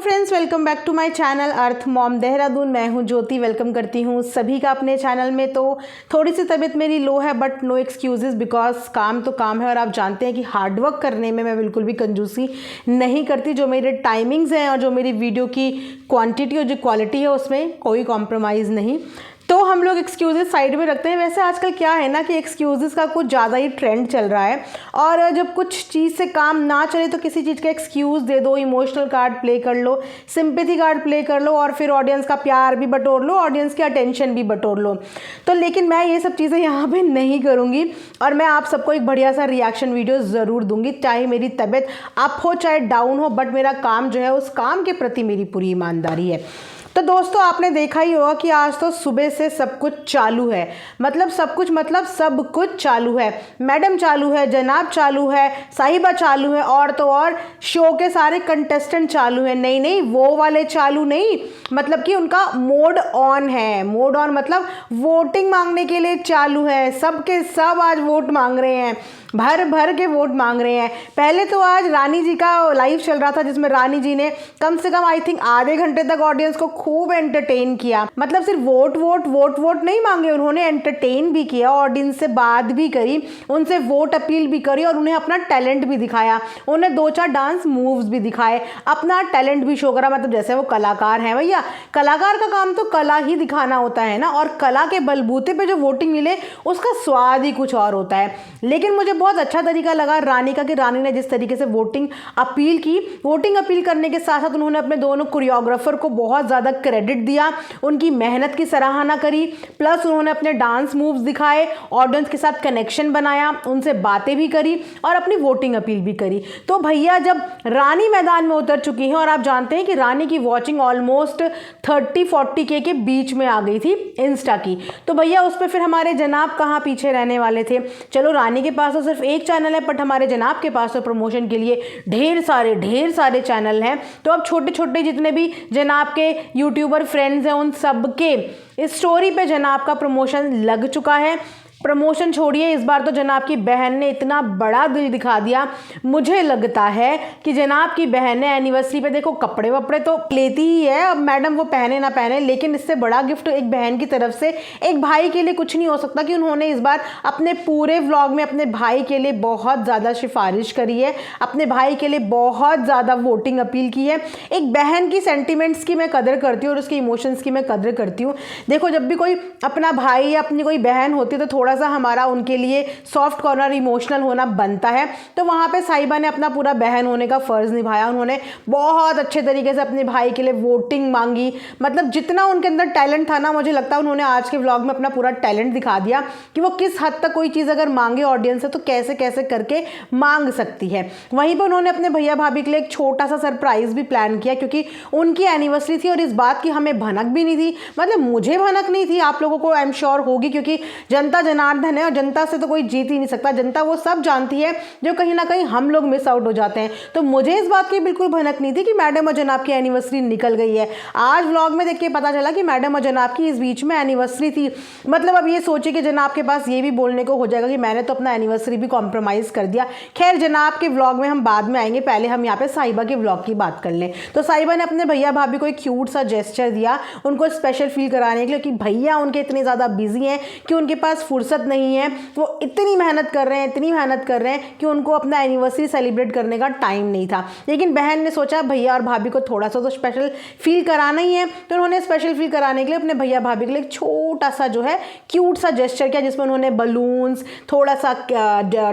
Friends, welcome back to my channel earth mom Dehradun. मैं हूं ज्योति, welcome करती हूं सभी का अपने चैनल में। तो थोड़ी सी तबीयत मेरी लो है बट नो एक्सक्यूजेस, बिकॉज काम तो काम है और आप जानते हैं कि हार्डवर्क करने में मैं बिल्कुल भी कंजूसी नहीं करती। जो मेरे टाइमिंग्स हैं और जो मेरी वीडियो की क्वांटिटी और जो क्वालिटी है उसमें कोई कॉम्प्रोमाइज़ नहीं। तो हम लोग एक्सक्यूज़ेस साइड में रखते हैं। वैसे आजकल क्या है ना कि एक्सक्यूज़ेस का कुछ ज़्यादा ही ट्रेंड चल रहा है और जब कुछ चीज़ से काम ना चले तो किसी चीज़ का एक्सक्यूज़ दे दो, इमोशनल कार्ड प्ले कर लो, सिंपैथी कार्ड प्ले कर लो और फिर ऑडियंस का प्यार भी बटोर लो, ऑडियंस की अटेंशन भी बटोर लो। तो लेकिन मैं ये सब चीज़ें यहाँ पे नहीं करूँगी और मैं आप सबको एक बढ़िया सा रिएक्शन वीडियो ज़रूर दूँगी, चाहे मेरी तबीयत अप हो चाहे डाउन हो, बट मेरा काम जो है उस काम के प्रति मेरी पूरी ईमानदारी है। तो दोस्तों, आपने देखा ही होगा कि आज तो सुबह से सब कुछ चालू है। मतलब सब कुछ चालू है। मैडम चालू है, जनाब चालू है, साहिबा चालू है और तो और शो के सारे कंटेस्टेंट चालू है। नहीं, वो वाले चालू नहीं, मतलब कि उनका मोड ऑन है। मोड ऑन मतलब वोटिंग मांगने के लिए चालू है। सब के सब आज वोट मांग रहे हैं, भर भर के वोट मांग रहे हैं। पहले तो आज रानी जी का लाइव चल रहा था जिसमें रानी जी ने कम से कम आई थिंक आधे घंटे तक ऑडियंस को खूब एंटरटेन किया। मतलब सिर्फ वोट नहीं मांगे, उन्होंने एंटरटेन भी किया, ऑडियंस से बात भी करी, उनसे वोट अपील भी करी और उन्हें अपना टैलेंट भी दिखाया। उन्हें 2-4 डांस मूव्स भी दिखाए, अपना टैलेंट भी शो करा। मतलब जैसे वो कलाकार हैं भैया, कलाकार का काम तो कला ही दिखाना होता है ना, और कला के बलबूते पे जो वोटिंग मिले उसका स्वाद ही कुछ और होता है। लेकिन मुझे बहुत अच्छा तरीका लगा रानी का कि रानी ने जिस तरीके से वोटिंग अपील की, वोटिंग अपील करने के साथ साथ उन्होंने अपने दोनों कोरियोग्राफर को बहुत ज़्यादा क्रेडिट दिया, उनकी मेहनत की सराहना करी, प्लस उन्होंने अपने डांस मूव्स दिखाए, ऑडियंस के साथ कनेक्शन बनाया, उनसे बातें भी करी और अपनी वोटिंग अपील भी करी। तो भैया जब रानी मैदान में उतर चुकी हैं और आप जानते हैं कि रानी की वॉचिंग ऑलमोस्ट 30-40K के बीच में आ गई थी इंस्टा की, तो भैया उस पर फिर हमारे जनाब कहाँ पीछे रहने वाले थे। चलो रानी के पास तो सिर्फ एक चैनल है, बट हमारे जनाब के पास तो प्रमोशन के लिए ढेर सारे चैनल हैं। तो अब छोटे छोटे जितने भी जनाब के यूट्यूबर फ्रेंड्स हैं उन सब के स्टोरी पे जनाब का प्रमोशन लग चुका है। प्रमोशन छोड़िए, इस बार तो जनाब की बहन ने इतना बड़ा दिल दिखा दिया। मुझे लगता है कि जनाब की बहन ने एनिवर्सरी पे, देखो कपड़े वपड़े तो लेती ही है, अब मैडम वो पहने ना पहने, लेकिन इससे बड़ा गिफ्ट एक बहन की तरफ से एक भाई के लिए कुछ नहीं हो सकता कि उन्होंने इस बार अपने पूरे व्लॉग में अपने भाई के लिए बहुत ज़्यादा सिफारिश करी है, अपने भाई के लिए बहुत ज़्यादा वोटिंग अपील की है। एक बहन की सेंटिमेंट्स की मैं कदर करती हूँ और उसकी इमोशंस की मैं कदर करती हूँ। देखो, जब भी कोई अपना भाई या अपनी कोई बहन होती है तो थोड़ा सा हमारा उनके लिए सॉफ्ट कॉर्नर, इमोशनल होना बनता है। तो वहाँ पे साहिबा ने अपना पूरा बहन होने का फ़र्ज़ निभाया। उन्होंने बहुत अच्छे तरीके से अपने भाई के लिए वोटिंग मांगी। मतलब जितना उनके अंदर टैलेंट था ना, मुझे लगता है उन्होंने आज के व्लॉग में अपना पूरा टैलेंट दिखा दिया कि वो किस हद तक कोई चीज़ अगर मांगे ऑडियंस से तो कैसे कैसे करके मांग सकती है। वहीं पर उन्होंने अपने भैया भाभी के लिए एक छोटा सा सरप्राइज़ भी प्लान किया, क्योंकि उनकी एनिवर्सरी थी और इस बात की हमें भनक भी नहीं थी। मतलब मुझे भनक नहीं थी, आप लोगों को आई एम श्योर होगी, क्योंकि जनता जनार्दन है और जनता से तो कोई जीत ही नहीं सकता। जनता वो सब जानती है जो कहीं ना कहीं हम लोग मिस आउट हो जाते हैं। तो मुझे इस बात की बिल्कुल भनक नहीं थी कि मैडम और जनाब की एनिवर्सरी निकल गई है। आज व्लॉग में देख के पता चला कि मैडम और जनाब की इस बीच में एनिवर्सरी थी। मतलब अब ये सोचिए कि जनाब के पास ये भी बोलने को हो जाएगा कि मैंने तो अपना एनिवर्सरी भी कॉम्प्रोमाइज़ कर दिया। खैर, जनाब के व्लॉग में हम बाद में आएंगे, पहले हम यहाँ पे साहिबा के व्लॉग की बात कर लें। तो साहिबा ने अपने भैया भाभी को एक क्यूट सा जेस्चर दिया, उनको स्पेशल फील कराने के लिए, कि भैया उनके इतने ज़्यादा बिजी हैं कि उनके पास फुर्सत नहीं है। वो इतनी मेहनत कर रहे हैं कि उनको अपना एनिवर्सरी सेलिब्रेट करने का टाइम नहीं था। लेकिन बहन ने सोचा भैया और भाभी को थोड़ा सा तो स्पेशल फील कराना ही है, तो उन्होंने स्पेशल फील कराने के लिए अपने भैया भाभी के लिए एक छोटा सा जो है क्यूट सा जेस्चर किया, जिसमें उन्होंने बलून्स, थोड़ा सा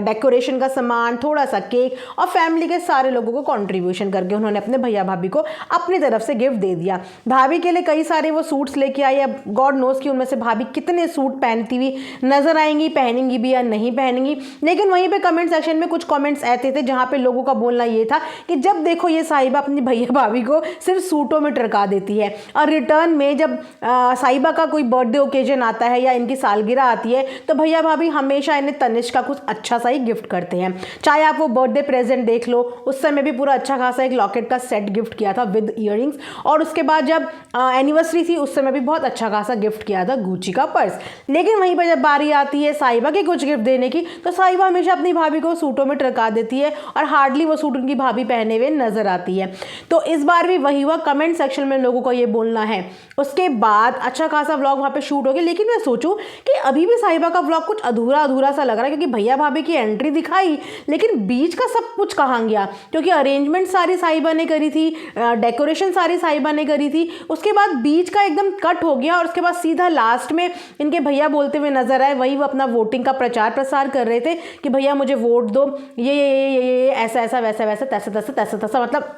डेकोरेशन का सामान, थोड़ा सा केक और फैमिली के सारे लोगों को कॉन्ट्रीब्यूशन करके उन्होंने अपने भैया भाभी को अपनी तरफ से गिफ्ट दे दिया। भाभी के लिए कई सारे वो सूट्स लेके आई। अब गॉड नोस कि उनमें से भाभी कितने सूट पहनती हुई नजर आएंगी, पहनेंगी भी या नहीं पहनेंगी। लेकिन वहीं पे कमेंट सेक्शन में कुछ कमेंट्स आते थे जहां पे लोगों का बोलना ये था कि जब देखो ये साहिबा अपनी भैया भाभी को सिर्फ सूटों में टरका देती है, और रिटर्न में जब साहिबा का कोई बर्थडे ओकेजन आता है या इनकी सालगिरह आती है तो भैया भाभी हमेशा इन्हें तनिष्क का कुछ अच्छा सा ही गिफ्ट करते हैं। चाहे आप वो बर्थडे प्रेजेंट देख लो, उस समय भी पूरा अच्छा खासा एक लॉकेट का सेट गिफ्ट किया था विद ईयरिंग्स, और उसके बाद जब एनिवर्सरी थी उस समय भी बहुत अच्छा खासा गिफ्ट किया था गुच्ची का पर्स। लेकिन वहीं पर जब बारी आती है साहिबा के कुछ गिफ्ट देने की, तो साहिबा हमेशा अपनी भाभी को सूटों में टरका देती है और हार्डली वो सूट उनकी भाभी पहने हुए नजर आती है। तो इस बार भी वही हुआ, कमेंट सेक्शन में लोगों को ये बोलना है। उसके बाद अच्छा खासा व्लॉग वहाँ पे शूट हो गया, लेकिन मैं सोचूं कि अभी भी साहिबा का व्लॉग कुछ अधूरा अधूरा सा लग रहा है, क्योंकि भैया भाभी की एंट्री दिखाई लेकिन बीच का सब कुछ कहाँ गया, क्योंकि अरेंजमेंट सारी साहिबा ने करी थी, डेकोरेशन सारी साहिबा ने करी थी, उसके बाद बीच का एकदम कट हो गया और उसके बाद सीधा लास्ट में इनके भैया बोलते हुए नजर आए। वही वो अपना वोटिंग का प्रचार प्रसार कर रहे थे कि भैया मुझे वोट दो, ये ऐसा ऐसा वैसा वैसा तैसा तैसा तैसा तैसा, मतलब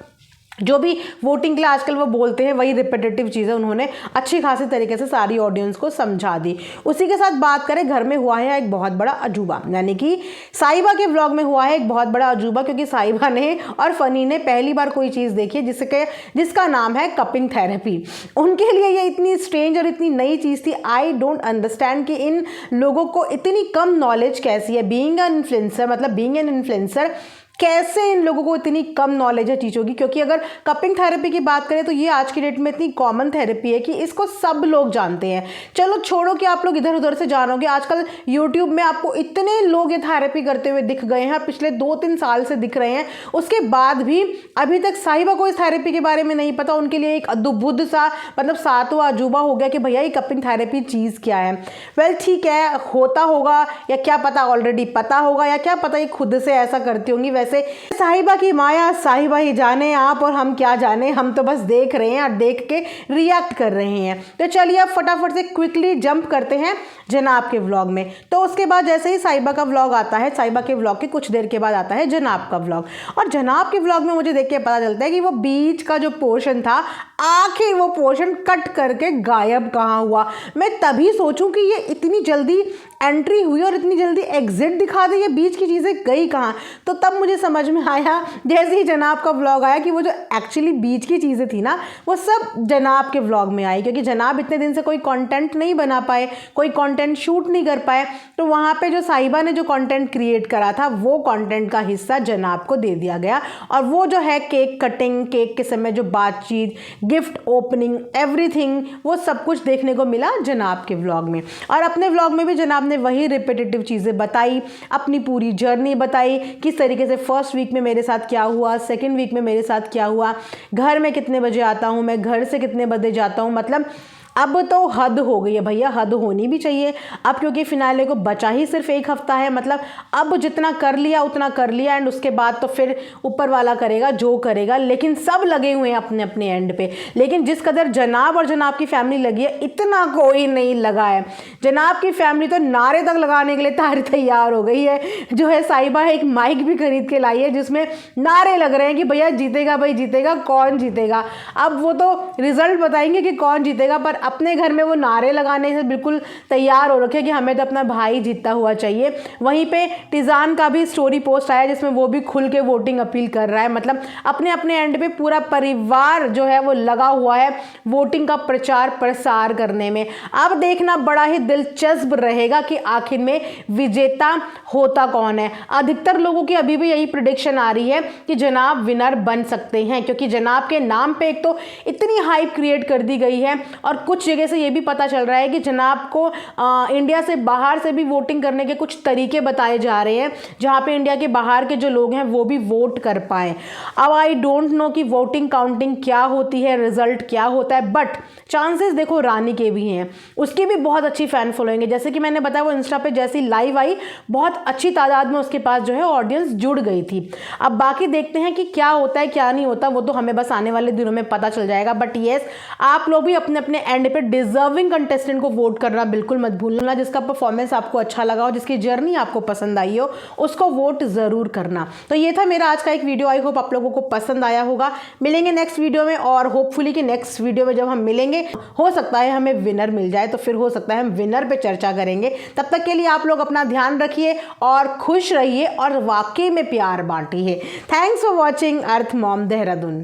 जो भी वोटिंग के लिए आजकल वो बोलते हैं वही रिपीटेटिव चीज़ें उन्होंने अच्छी खासी तरीके से सारी ऑडियंस को समझा दी। उसी के साथ बात करें, घर में हुआ है एक बहुत बड़ा अजूबा, यानी कि साहिबा के व्लॉग में हुआ है एक बहुत बड़ा अजूबा, क्योंकि साहिबा ने और फनी ने पहली बार कोई चीज़ देखी है जिसका नाम है कपिंग थेरेपी। उनके लिए ये इतनी स्ट्रेंज और इतनी नई चीज़ थी। आई डोंट अंडरस्टैंड कि इन लोगों को इतनी कम नॉलेज कैसी है। बीइंग एन इन्फ्लुएंसर, मतलब बीइंग एन इन्फ्लुएंसर, कैसे इन लोगों को इतनी कम नॉलेज है चीज़ों की, क्योंकि अगर कपिंग थेरेपी की बात करें तो ये आज की डेट में इतनी कॉमन थेरेपी है कि इसको सब लोग जानते हैं। चलो छोड़ो कि आप लोग इधर उधर से जानोगे, आजकल यूट्यूब में आपको इतने लोग ये थेरेपी करते हुए दिख गए हैं, पिछले 2-3 साल से दिख रहे हैं, उसके बाद भी अभी तक साहिबा को इस थेरेपी के बारे में नहीं पता। उनके लिए एक अद्भुत सा, मतलब सातवां अजूबा हो गया कि भैया ये कपिंग थेरेपी चीज़ क्या है। वेल ठीक है, होता होगा या क्या पता ऑलरेडी पता होगा, या क्या पता ये खुद से ऐसा करती होंगी। वैसे साहिबा की माया साहिबा ही जाने, आप और हम क्या जाने, हम तो बस देख रहे हैं और देख के रिएक्ट कर रहे हैं। तो चलिए अब फटाफट से क्विकली जंप करते हैं जनाब के व्लॉग में। तो उसके बाद जैसे ही साहिबा का व्लॉग आता है, साहिबा के व्लॉग के कुछ देर के बाद आता है जनाब का व्लॉग, और जनाब के व्लॉग में मुझे देख के पता चलता है कि वो बीच का जो पोर्शन था, आखिर वो पोर्शन कट करके गायब कहाँ हुआ। मैं तभी सोचूं कि ये इतनी जल्दी एंट्री हुई और इतनी जल्दी एग्जिट दिखा दी, ये बीच की चीज़ें गई कहाँ। तो तब मुझे समझ में आया जैसे ही जनाब का व्लॉग आया कि वो जो एक्चुअली बीच की चीज़ें थी ना, वो सब जनाब के व्लॉग में आई, क्योंकि जनाब इतने दिन से कोई कंटेंट नहीं बना पाए, कोई कंटेंट शूट नहीं कर पाए, तो वहाँ पे जो साहिबा ने जो कंटेंट क्रिएट करा था वो कंटेंट का हिस्सा जनाब को दे दिया गया। और वो जो है केक कटिंग, केक के समय जो बातचीत, गिफ्ट ओपनिंग, एवरीथिंग, वो सब कुछ देखने को मिला जनाब के व्लॉग में। और अपने व्लॉग में भी जनाब ने वही रिपीटेटिव चीज़ें बताई, अपनी पूरी जर्नी बताई, किस तरीके से फर्स्ट वीक में मेरे साथ क्या हुआ, सेकंड वीक में मेरे साथ क्या हुआ, घर में कितने बजे आता हूँ मैं, घर से कितने बजे जाता हूँ। मतलब अब तो हद हो गई है भैया, हद होनी भी चाहिए अब, क्योंकि फिनाले को बचा ही सिर्फ 1 हफ्ता है। मतलब अब जितना कर लिया उतना कर लिया, एंड उसके बाद तो फिर ऊपर वाला करेगा जो करेगा, लेकिन सब लगे हुए हैं अपने अपने एंड पे। लेकिन जिस कदर जनाब और जनाब की फैमिली लगी है, इतना कोई नहीं लगा है। जनाब की फैमिली तो नारे तक लगाने के लिए तैयार हो गई है। जो है साहिबा है एक माइक भी खरीद के लाई है जिसमें नारे लग रहे हैं कि भैया जीतेगा, भाई जीतेगा, कौन जीतेगा। अब वो तो रिजल्ट बताएंगे कि कौन जीतेगा, पर अपने घर में वो नारे लगाने से बिल्कुल तैयार हो रखे कि हमें तो अपना भाई जीतता हुआ चाहिए। वहीं पे टिजान का भी स्टोरी पोस्ट आया जिसमें वो भी खुल के वोटिंग अपील कर रहा है। मतलब अपने अपने एंड पे पूरा परिवार जो है वो लगा हुआ है वोटिंग का प्रचार प्रसार करने में। अब देखना बड़ा ही दिलचस्प रहेगा कि आखिर में विजेता होता कौन है। अधिकतर लोगों की अभी भी यही प्रेडिक्शन आ रही है कि जनाब विनर बन सकते हैं, क्योंकि जनाब के नाम पे एक तो इतनी हाइप क्रिएट कर दी गई है, और कुछ जगह से ये भी पता चल रहा है कि जनाब को इंडिया से बाहर से भी वोटिंग करने के कुछ तरीके बताए जा रहे हैं, जहाँ पे इंडिया के बाहर के जो लोग हैं वो भी वोट कर पाए। अब आई डोंट नो कि वोटिंग काउंटिंग क्या होती है, रिजल्ट क्या होता है, बट चांसेस देखो रानी के भी हैं, उसकी भी बहुत अच्छी फैन फॉलोइंग है। जैसे कि मैंने बताया वो इंस्टा पे जैसी लाइव आई, बहुत अच्छी तादाद में उसके पास जो है ऑडियंस जुड़ गई थी। अब बाकी देखते हैं कि क्या होता है क्या नहीं होता, वो तो हमें बस आने वाले दिनों में पता चल जाएगा। बट येस, आप लोग भी अपने अपने एंड पे डिजर्विंग कंटेस्टेंट को वोट करना बिल्कुल मत भूलना। जिसका परफॉर्मेंस आपको अच्छा लगा हो, जिसकी जर्नी आपको पसंद आई हो, उसको वोट जरूर करना। तो ये था मेरा आज का एक वीडियो, आई होप आप लोगों को पसंद आया होगा। मिलेंगे नेक्स्ट वीडियो में, और होपफुली कि नेक्स्ट वीडियो में जब हम मिलेंगे हो सकता है हमें विनर मिल जाए, तो फिर हो सकता है हम विनर पे चर्चा करेंगे। तब तक के लिए आप लोग अपना ध्यान रखिए और खुश रहिए और वाकई में प्यार बांटिए। Thanks for watching Earth mom Dehradun.